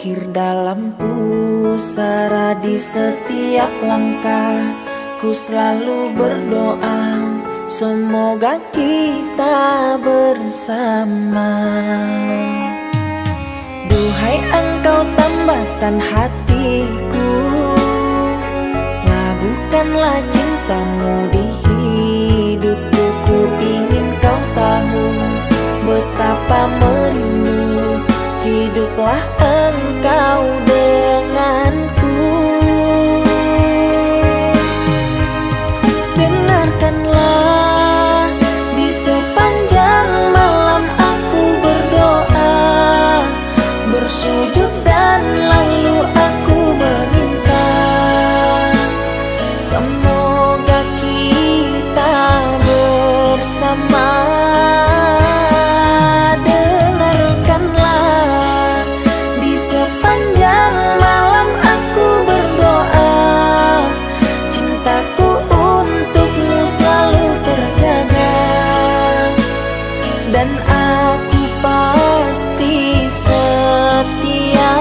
berpikir dalam pusara di setiap langkah. Ku selalu berdoa, semoga kita bersama. Duhai engkau tambatan hatiku, labuhkanlah cintamu di hidupku. Ku ingin kau tahu betapa merindu, hiduplah engkau denganku. Dengarkanlah, di sepanjang malam aku berdoa, bersujud dan lalu aku meminta, semoga kita bersama. Dengarkanlah, di sepanjang malam aku berdoa, cintaku untukmu selalu terjaga, dan aku pasti setia.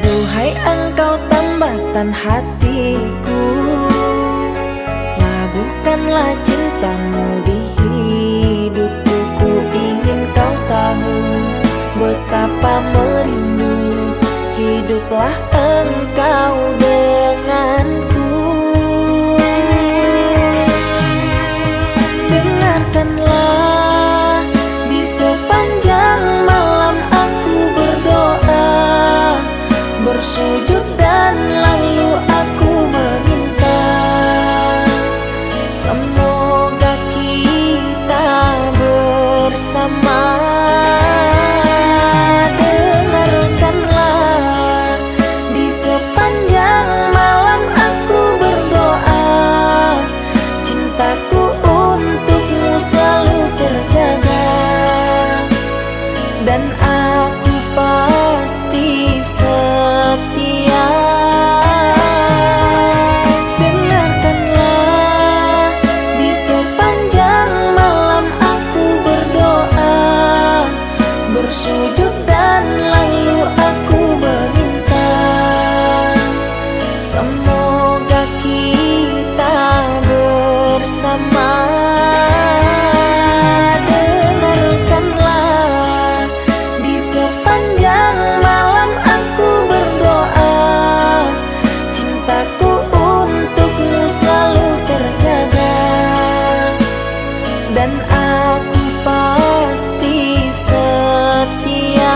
Duhai engkau tambatan hatiku, labuhkanlah cintamu di hidupku. Ku ingin kau tahu betapa merindu, hiduplah engkau denganku. Dengarkanlah, di sepanjang malam aku berdoa, bersujud dan lalu aku meminta, semoga kita bersama. Dengarkanlah, di sepanjang malam aku berdoa, cintaku untukmu selalu terjaga, dan aku pasti setia. Dengarkanlah, di sepanjang malam aku berdoa, bersujud dan lalu aku meminta, semoga kita bersama. Dengarkanlah, di sepanjang malam aku berdoa, cintaku untukmu selalu terjaga, dan aku pasti setia.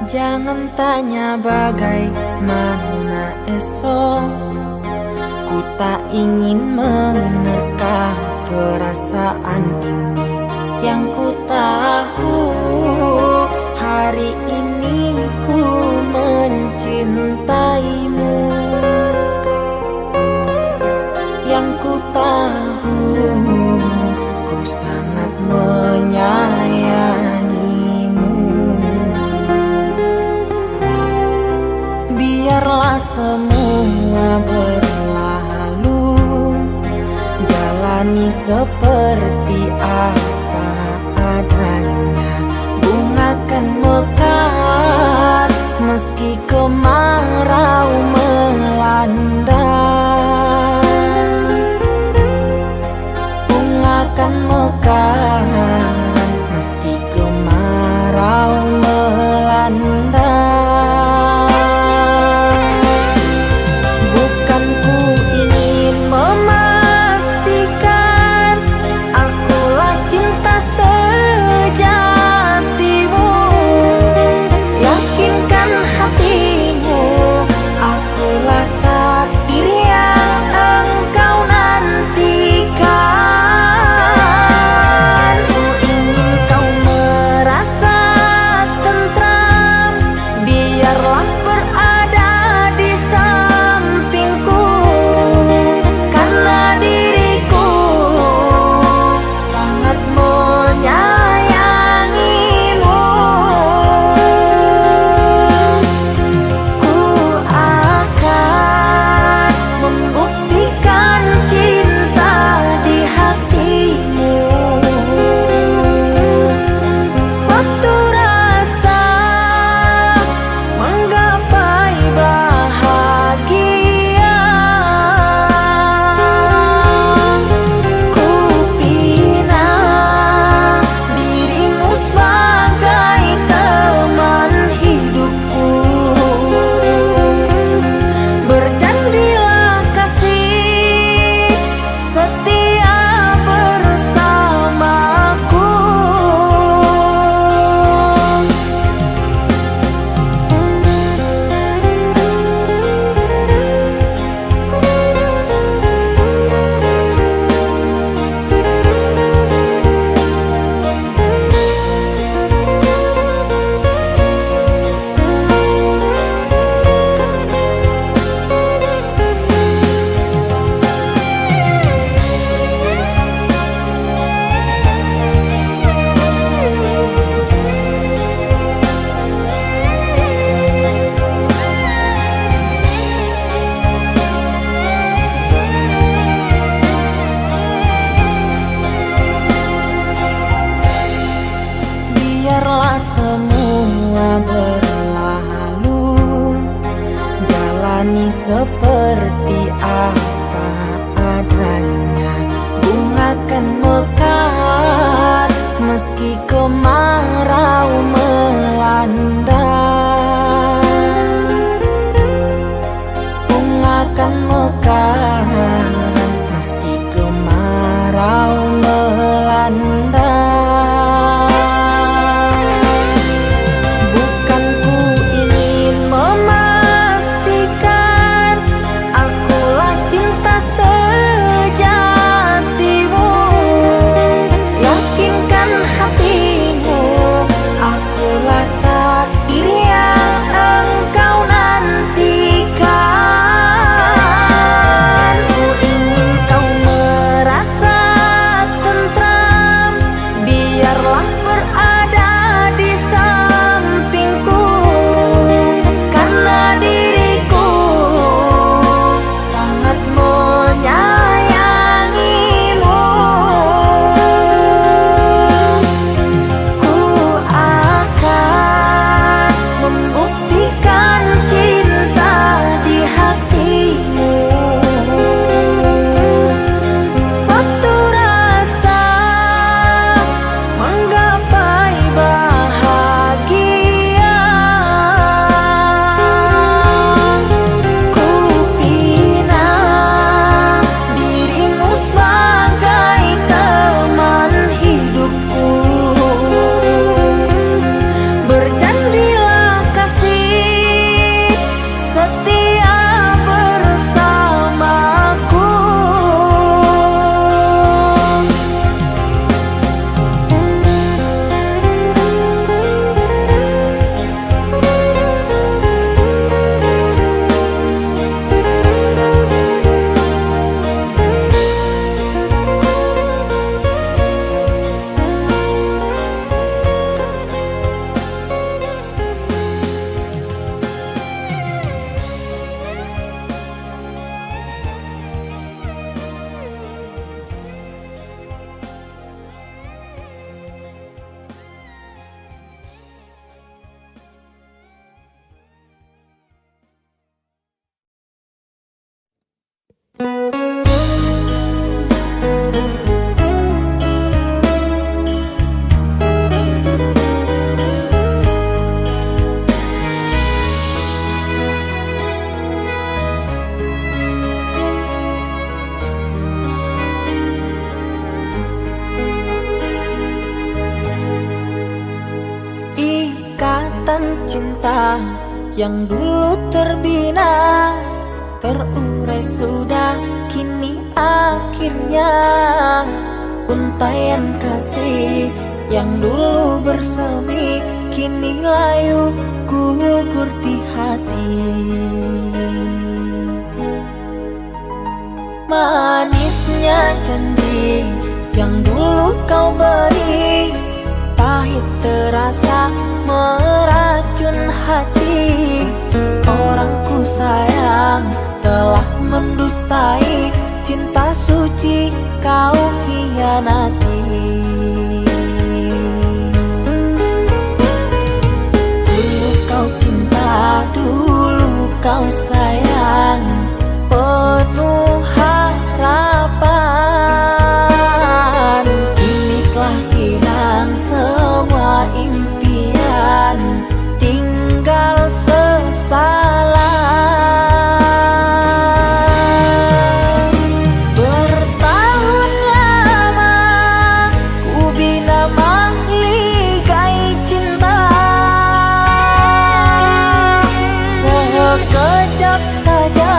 Jangan tanya bagaimana esok, ku tak ingin menerka perasaan ini. Yang ku tahu, hari ini ku mencintaimu. Yang ku tahu, ku sangat menyayangimu. Biarlah semua berlalu, jalani seperti apa adanya. Bunga kan mekar meski kemarau melanda. melanda, bunga kan mekar meski kemarau melanda. Bukan ku ingin memastikan akulah cinta sejatimu, yakinkan hatimu akulah takdir yang engkau nantikan. Ku ingin kau merasa tentram, biarlah berada di sampingku, karena diriku sangat menyayangimu. Ku akan membuktikan cinta di hatimu, suatu rasa menggapai bahagia. Ku pinang dirimu sebagai teman hidupku, berjanjilah kasih setia bersamaku. Biarlah semua berlalu, jalani seperti apa adanya. Bunga kan mekar meski kemarau melanda, bunga kan mekar meski kemarau melanda. Bukan ku ingin memastikan akulah cinta sejatimu, yakinkan hatimu akulah takdir yang engkau nantikan. Ku yang dulu terbina, terurai sudah kini akhirnya. Untaian kasih yang dulu bersemi, kini layu gugur di hati. Manisnya janji yang dulu kau beri, pahit terasa meracun hati. Orang ku sayang telah mendustai, cinta suci kau hianati. Dulu kau cinta, dulu kau sayang, penuh harapan. Kini telah hilang semua impian, tinggal sesalan. Bertahun lama ku bina mahligai cinta, sekejap saja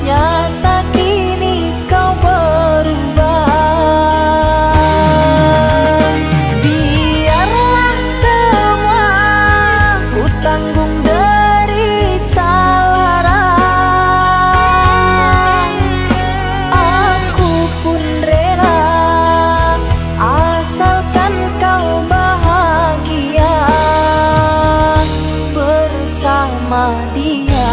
nyata kini kau berubah. Biarlah semua ku tanggung derita lara, aku pun rela asalkan kau bahagia bersama dia.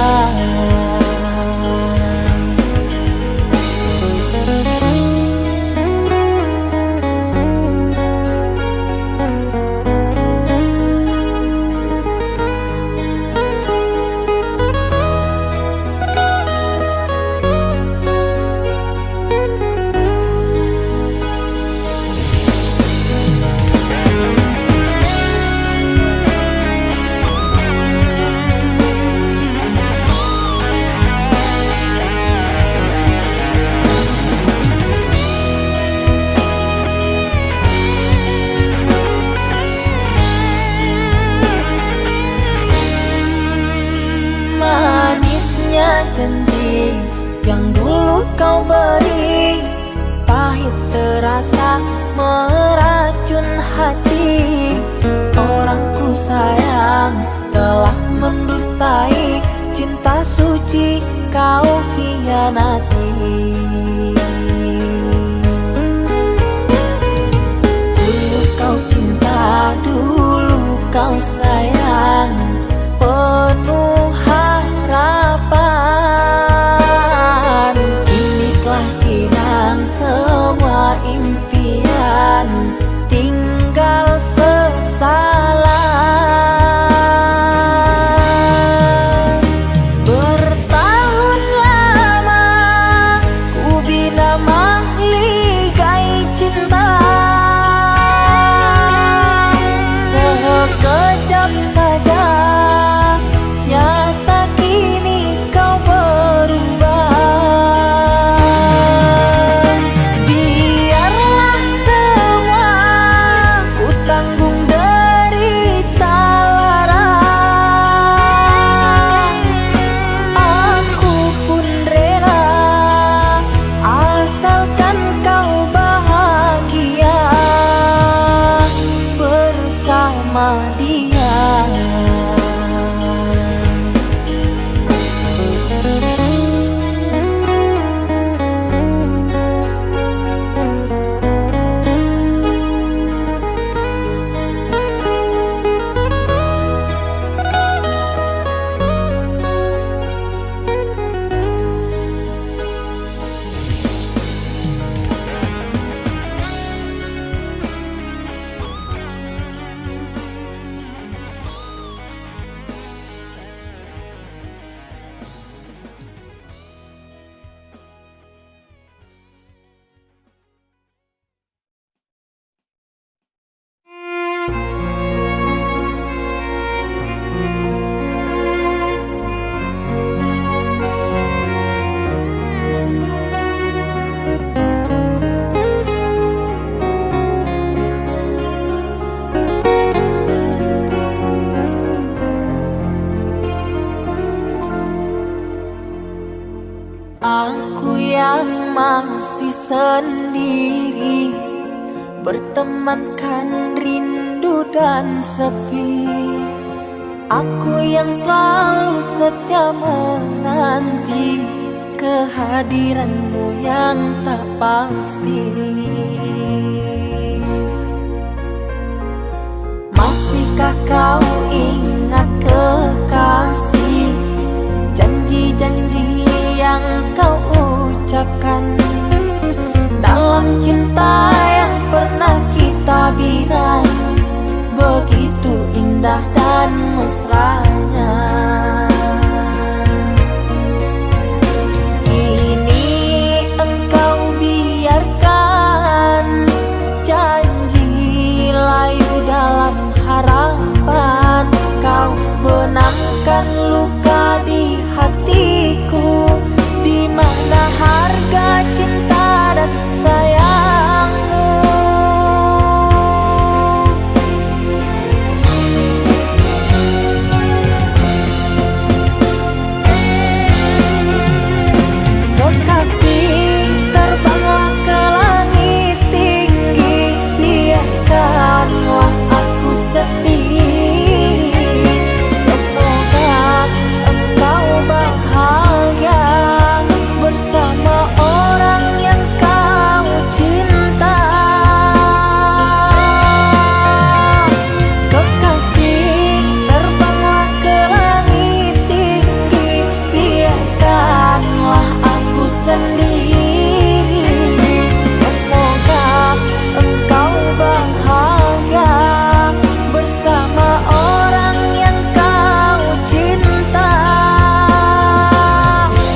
Manisnya janji yang dulu kau beri, pahit terasa meracun hati. Orang ku sayang telah mendustai, cinta suci kau hianati. Dulu kau cinta, dulu kau sayang, penuh harapan. Kini telah hilang semua impian, tinggal sesalan. Bertahun lama ku bina mahligai cinta, sekejap masih sendiri, bertemankan rindu dan sepi. Aku yang selalu setia menanti kehadiranmu yang tak pasti. Masihkah kau ingat kekasih, janji-janji yang kau ucapkan dalam cinta yang pernah kita bina, begitu indah dan mesranya. Kini engkau biarkan janji layu dalam harapan, kau benamkan luka di hatiku, di mana harga cinta dan sayangmu. Kekasih, terbanglah ke langit tinggi, biarkanlah aku sendiri. Semoga engkau bahagia bersama orang yang kau cinta. Kekasih, terbanglah ke langit tinggi, biarkanlah aku sendiri. Semoga engkau bahagia bersama orang yang kau cinta.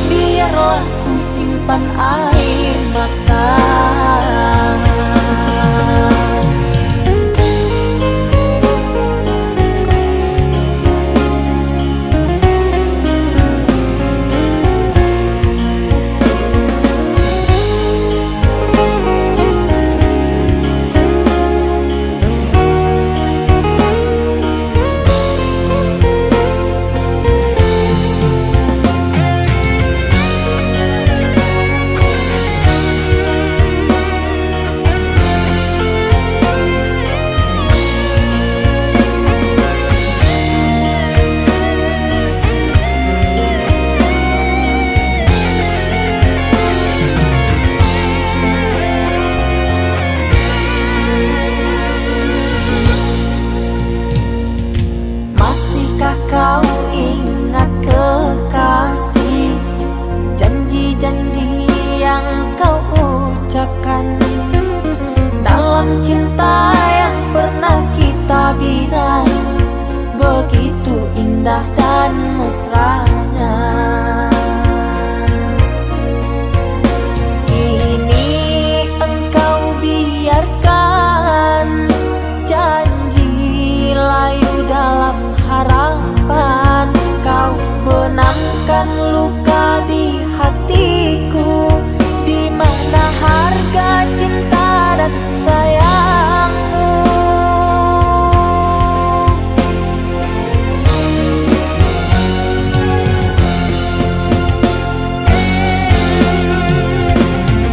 Biarlah ku simpan air mata. Masihkah kau ingat kekasih, janji-janji yang kau ucapkan dalam cinta yang pernah kita bina, begitu indah dan mesranya. Kini engkau biarkan janji layu dalam harapan, kau benamkan luka di hatiku, di mana harga cinta dan sayangmu.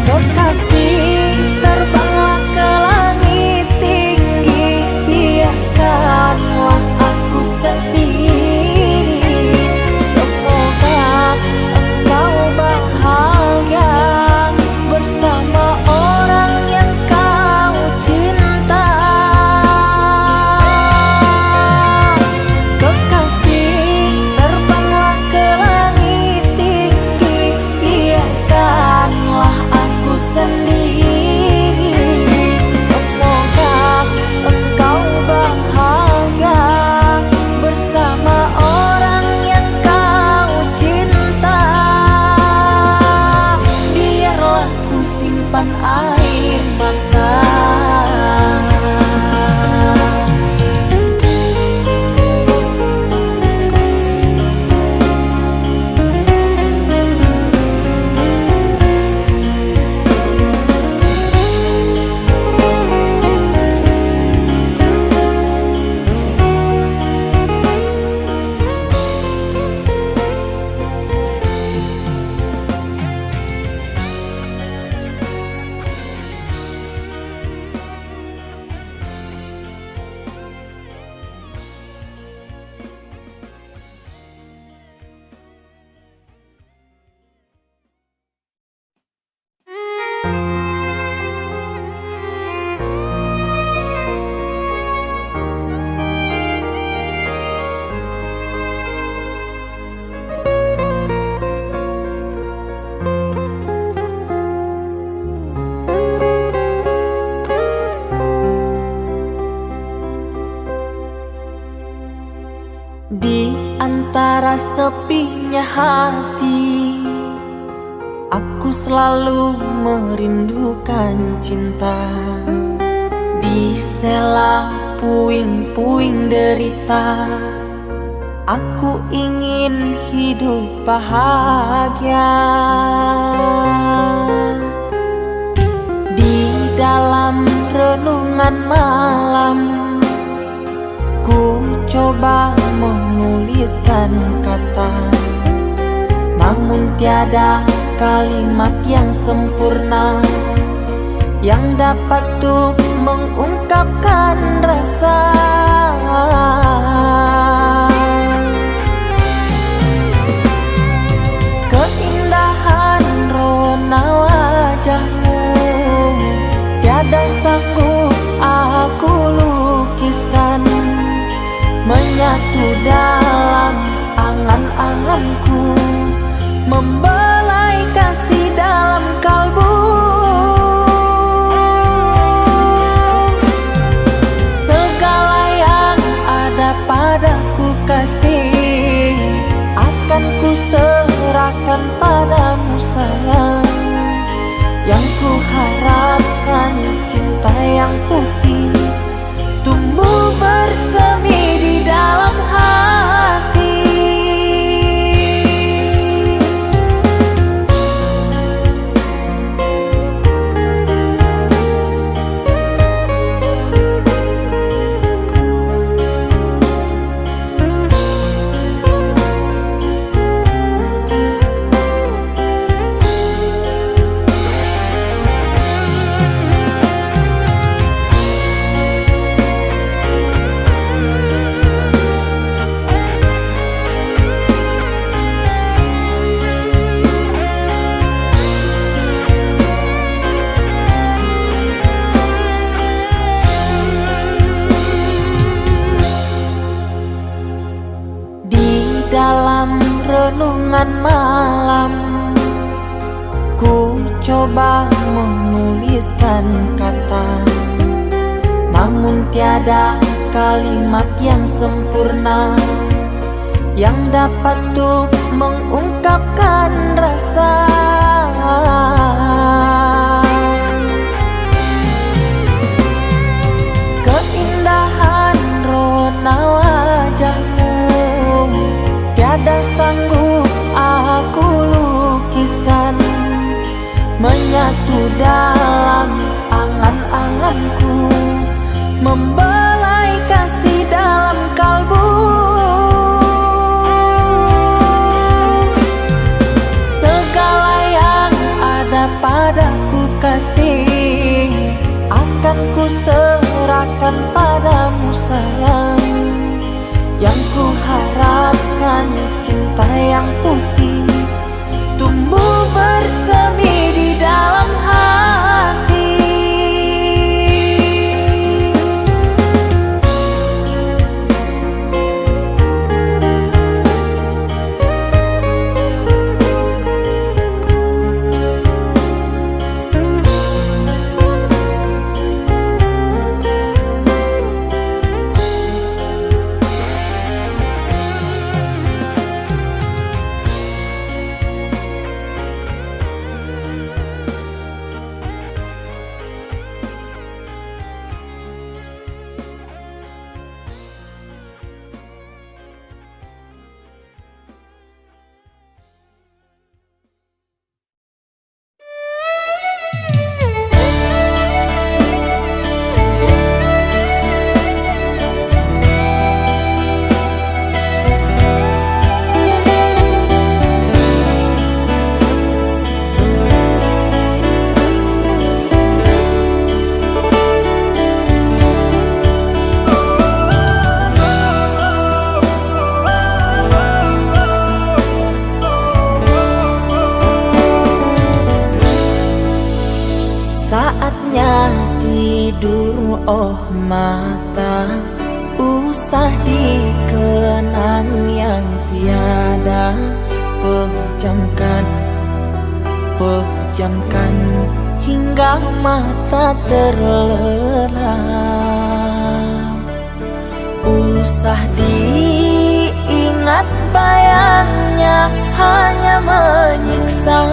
Kekasih, terbanglah ke langit tinggi, biarkanlah aku sendiri. Semoga engkau bahagia bersama orang yang kau cinta. Kekasih, terbanglah ke langit tinggi, biarkanlah aku sendiri. Semoga engkau bahagia bersama orang yang kau cinta. Biarlah ku simpan air mata. hati, aku selalu merindukan cinta. Di sela puing-puing derita, aku ingin hidup bahagia. Di dalam renungan malam, ku coba menuliskan kata, namun tiada kalimat yang sempurna yang dapat untuk mengungkapkan rasa. Keindahan rona wajahmu tiada sanggup aku lukiskan, menyatu dalam angan-anganku, membelai kasih dalam kalbu. Segala yang ada padaku kasih, akan ku serahkan padamu sayang. Yang ku harapkan cinta yang putih tumbuh bersemi di dalam hati. Dalam renungan malam, ku coba menuliskan kata, namun tiada kalimat yang sempurna yang dapat untuk mengungkapkan rasa. Keindahan rona wajahmu tiada sanggup aku lukiskan, menyatu dalam angan-anganku, membelai kasih dalam kalbu. Segala yang ada padaku kasih, akan ku serahkan padamu sayang. Yang ku harapkan cinta yang putih tumbuh bersemi di dalam hati. Saatnya tidur, oh mata, usah dikenang yang tiada. Pejamkan hingga mata terlelap. Usah diingat hangat bayangnya hanya menyiksa.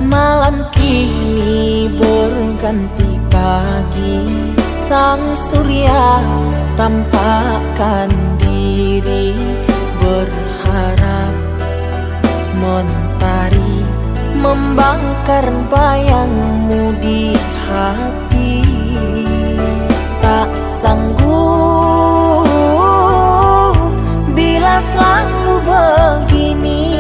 Malam kini berganti pagi, sang surya tampakkan diri, berharap mentari membakar bayangmu di hati. Tak sanggup bila selalu begini.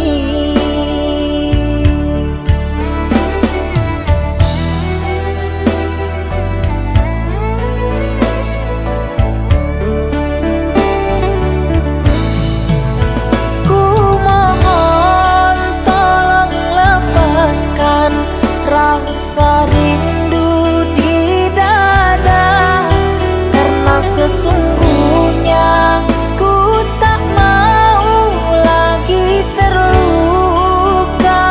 Ku mohon tolong lepaskan rasa rindu di dada, karena sesungguhnya ku tak mau lagi terluka.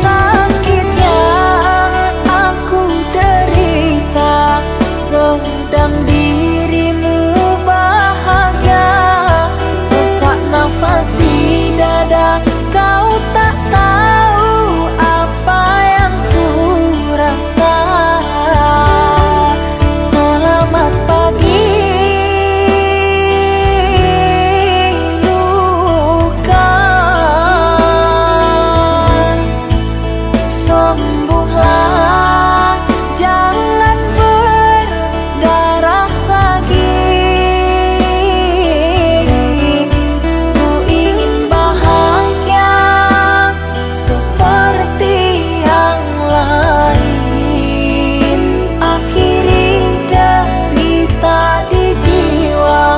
Sakit yang aku derita sedang dirimu bahagia. Sesak nafas di dada, kau tak tahu apa yang ku rasa. Selamat pagi luka, sembuhlah, jangan berdarah lagi. Ku ingin bahagia seperti yang lain, akhiri derita di jiwa.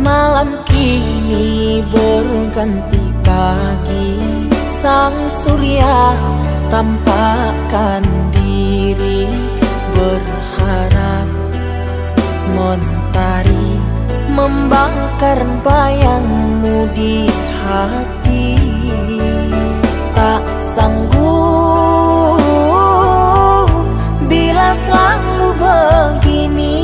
Malam kini berganti pagi, sang surya tampakkan diri, berharap mentari membakar bayangmu di hati. Tak sanggup bila selalu begini.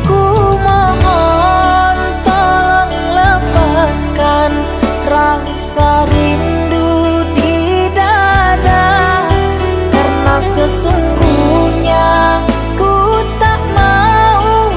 Ku mohon tolong lepaskan rasa rindu di dada, karena sesungguhnya ku tak mau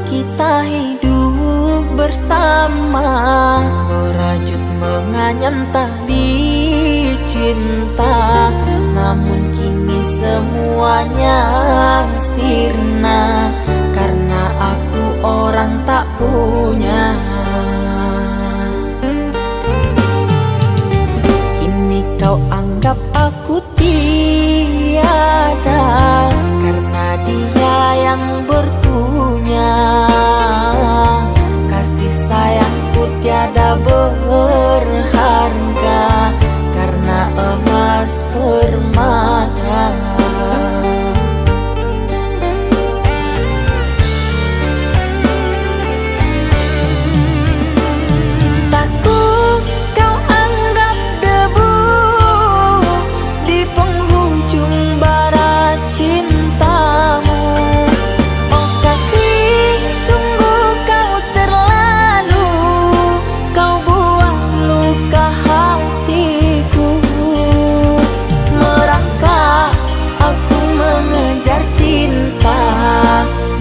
kita hidup bersama, merajut menganyam tali cinta. Namun kini semuanya sirna, karena aku orang tak punya. Kini kau anggap aku tiada, karena dia yang berpunya. Kasih sayangku tiada berharga, karena emas permata. Cintaku kau anggap debu di penghujung bara cintamu. Oh kasih, sungguh kau terlalu, kau buat luka hatiku. Merangkak aku mengejar cinta,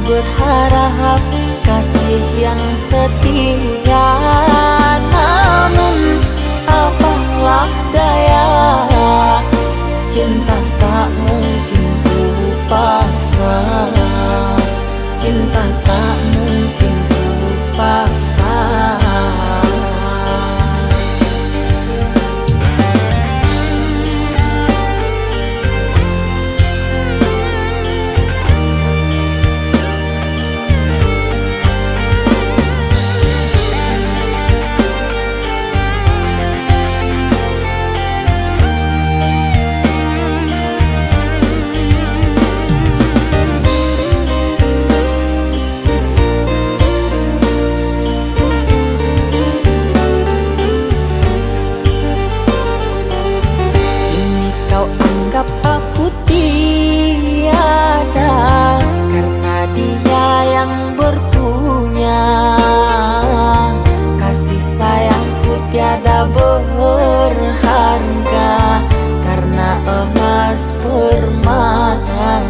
berharap kasih yang setia. Namun apalah daya, cinta tak mungkin ku paksa. Cinta tak mungkin ku paksa. Anggap aku tiada, karena dia yang berpunya. Kasih sayangku tiada berharga, karena emas permata.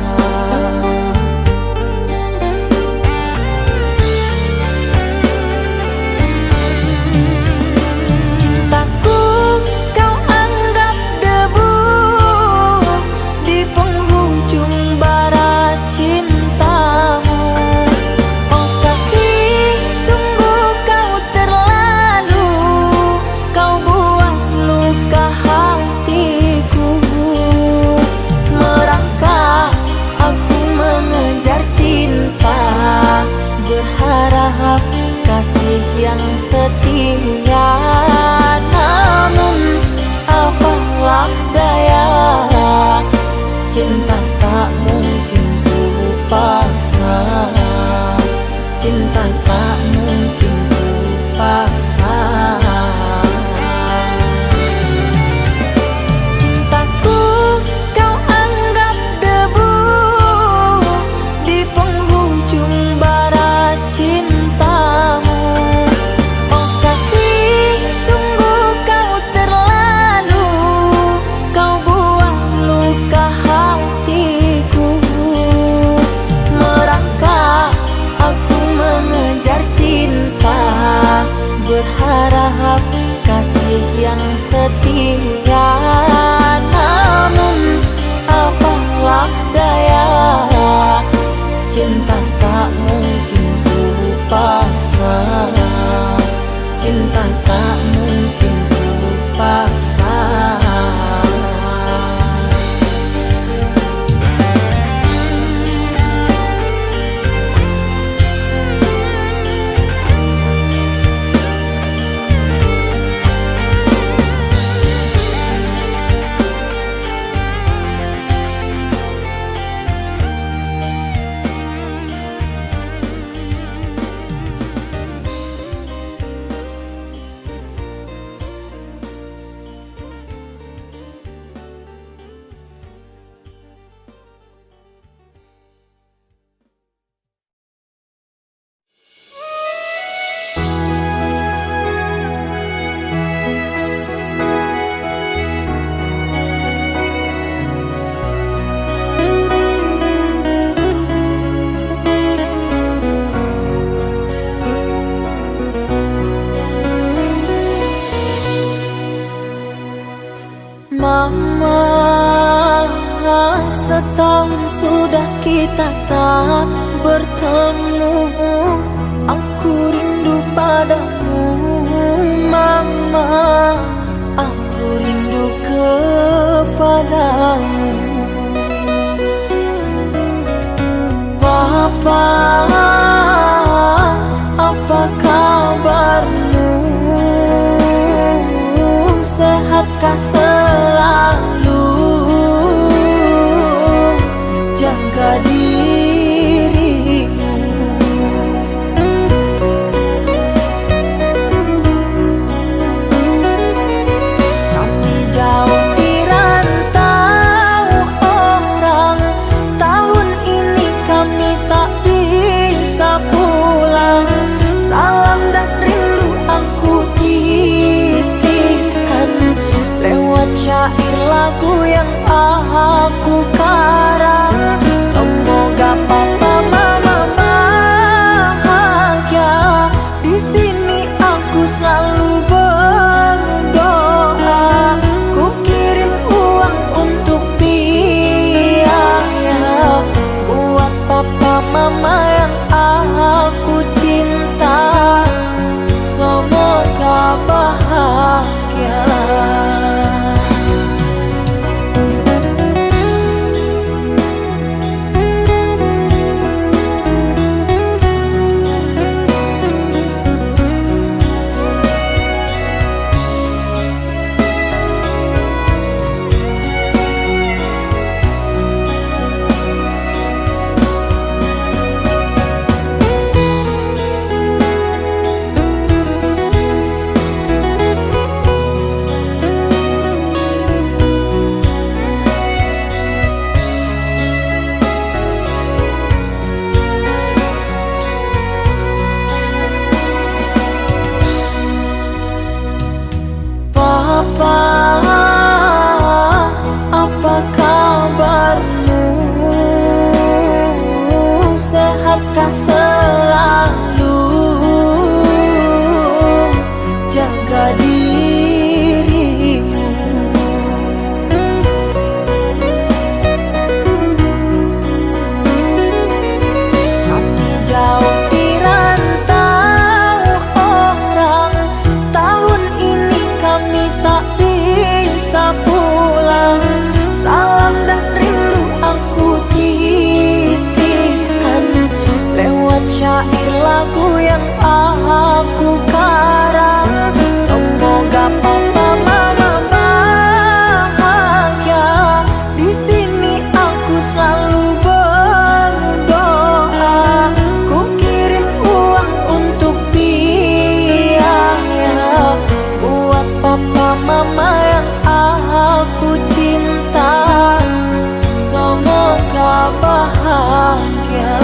Berharap kasih yang setia. Namun apalah daya, cinta tak mungkin ku paksa. Cinta tak mungkin ku paksa. Cintaku kau anggap debu di penghujung bara cintamu. Oh kasih, sungguh kau terlalu, kau buat luka hatiku. Merangkak aku mengejar cinta, berharap kasih yang setia. Namun apalah daya, cinta tak mungkin ku paksa. Cinta tak mungkin ku paksa. sudah kita tak bertemu. Aku rindu padamu mama, aku rindu kepadamu. Papa, apa kabarmu? Sehatkah selalu? Jaga dirimu. Kami jauh di rantau orang, tahun ini kami tak bisa pulang. Salam dan rindu aku titipkan lewat syair lagu yang aku karang. Semoga papa mama bahagia. Di sini aku selalu berdoa. Ku kirim uang untuk biaya buat papa mama yang aku cinta. Semoga bahagia. Papa, apa kabarmu? Sehatkah selalu? Jaga dirimu. Kami jauh di rantau orang, tahun ini kami tak bisa pulang. Salam dan rindu aku titipkan lewat syair lagu yang aku karang. Semoga papa mama bahagia. Di sini aku selalu berdoa. Ku kirim uang untuk biaya buat papa mama yang aku cinta. Semoga bahagia.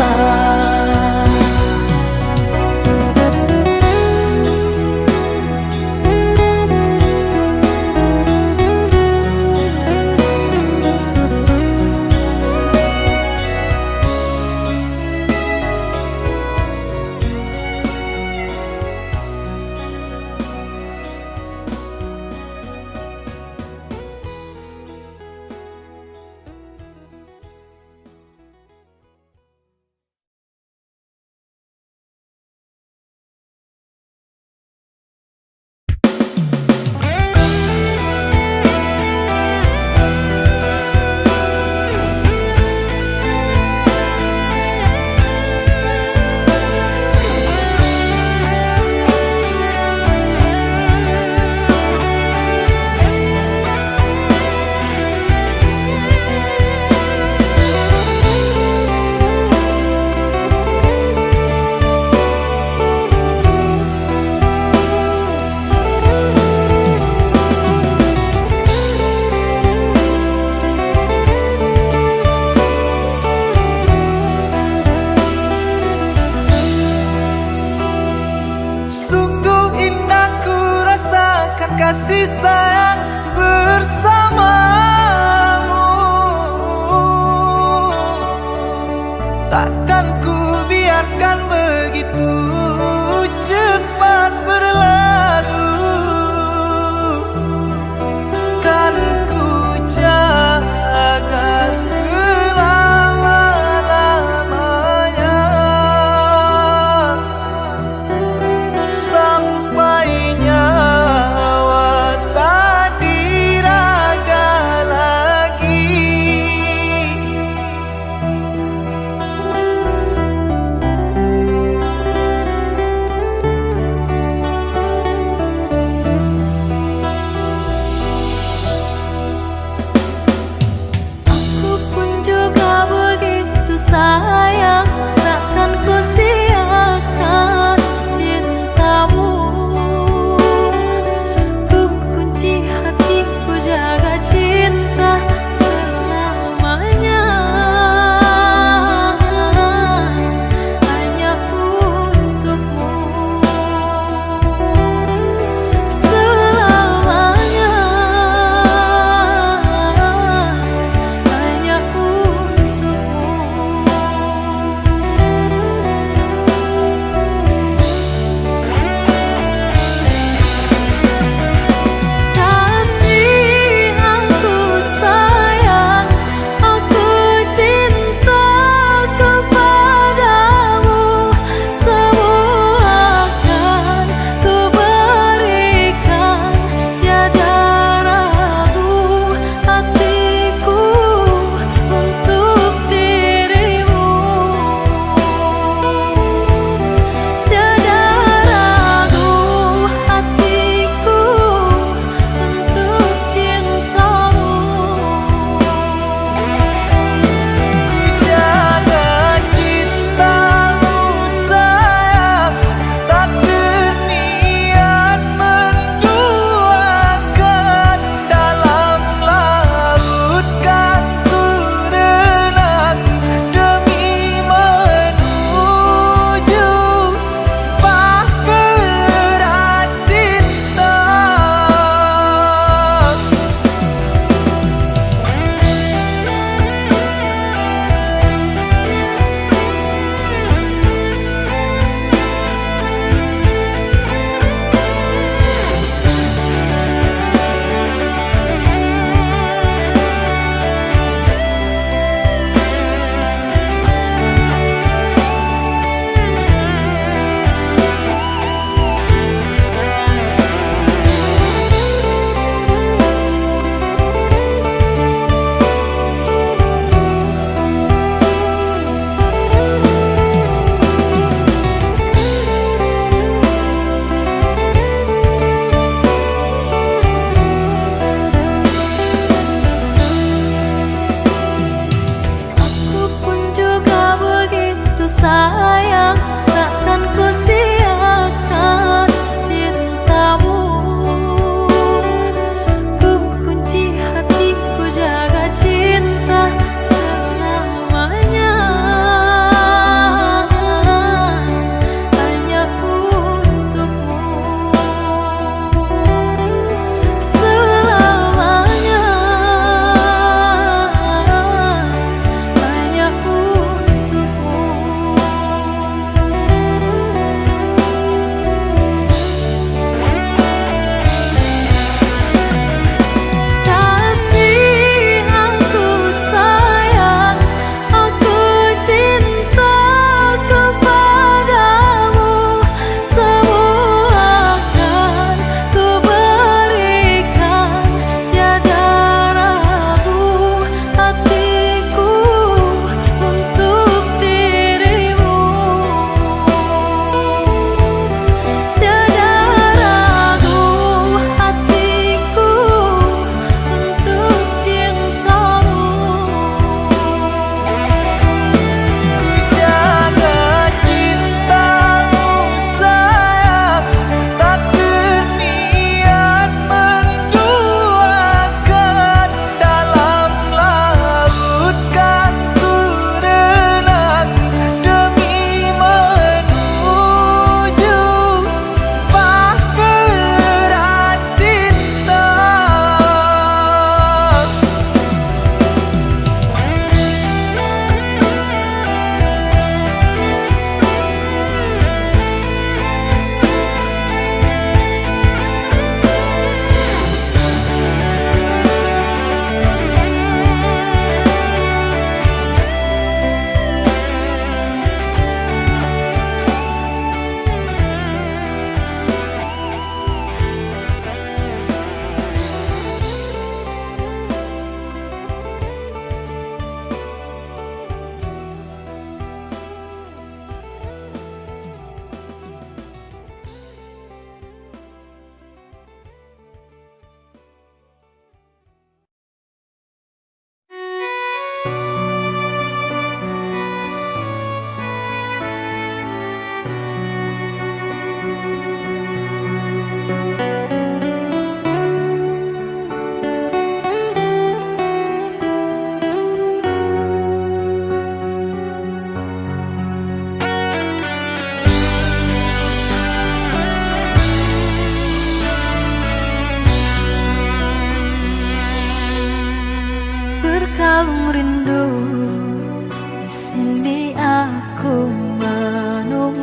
kasih sayang bersamamu. Takkan ku biarkan begitu cepat berlalu. Kan ku jaga selamanya.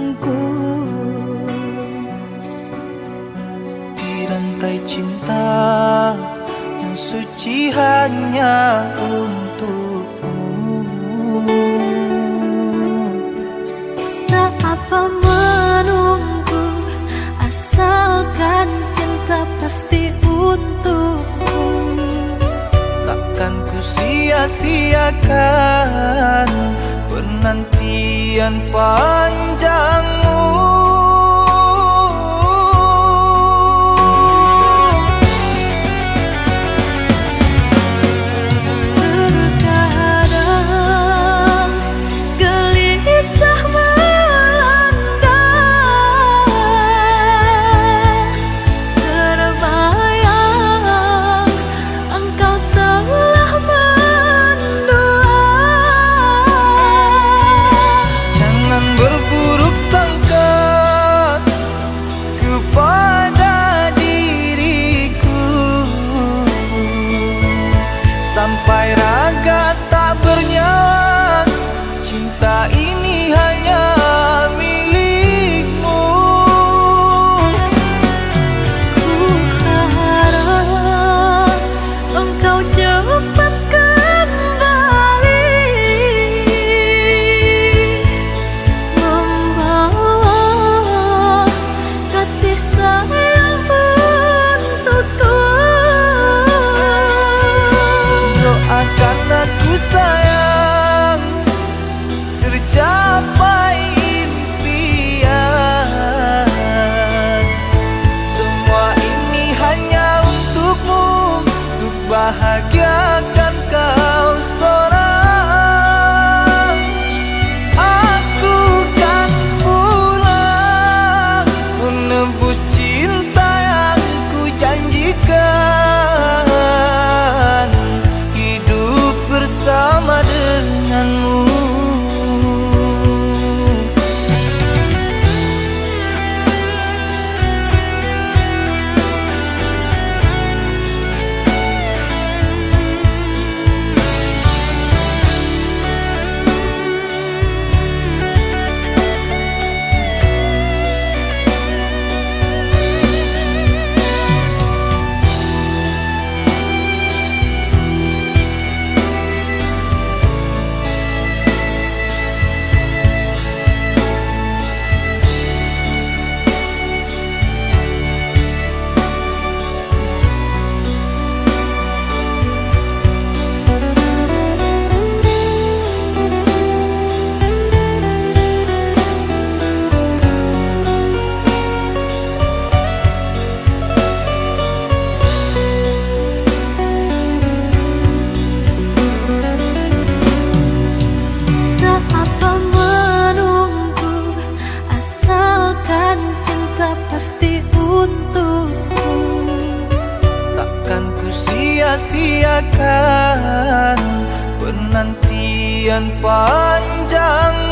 menunggu di rantai cinta yang suci hanya untukmu. Tak apa menunggu, asalkan cinta pasti untukku. Takkan ku sia-siakan penantian panjangmu. Terkadang gelisah melanda, terbayang engkau telah mendua. Jangan berburuk sangka kepada diriku, sampai raga tak bernyawa. Cinta ini hanya milikmu. Ku harap engkau cepat kembali, membawa kasih sayang untukku. Doakan aku sayang, tercapai impian. Semua ini hanya untukmu, untuk bahagiakan kau seorang. Aku kan pulang menebus cinta yang ku janjikan, hidup bersama denganmu. Tak apa menunggu, asalkan cinta pasti untukku. Takkan ku sia-siakan penantian panjang.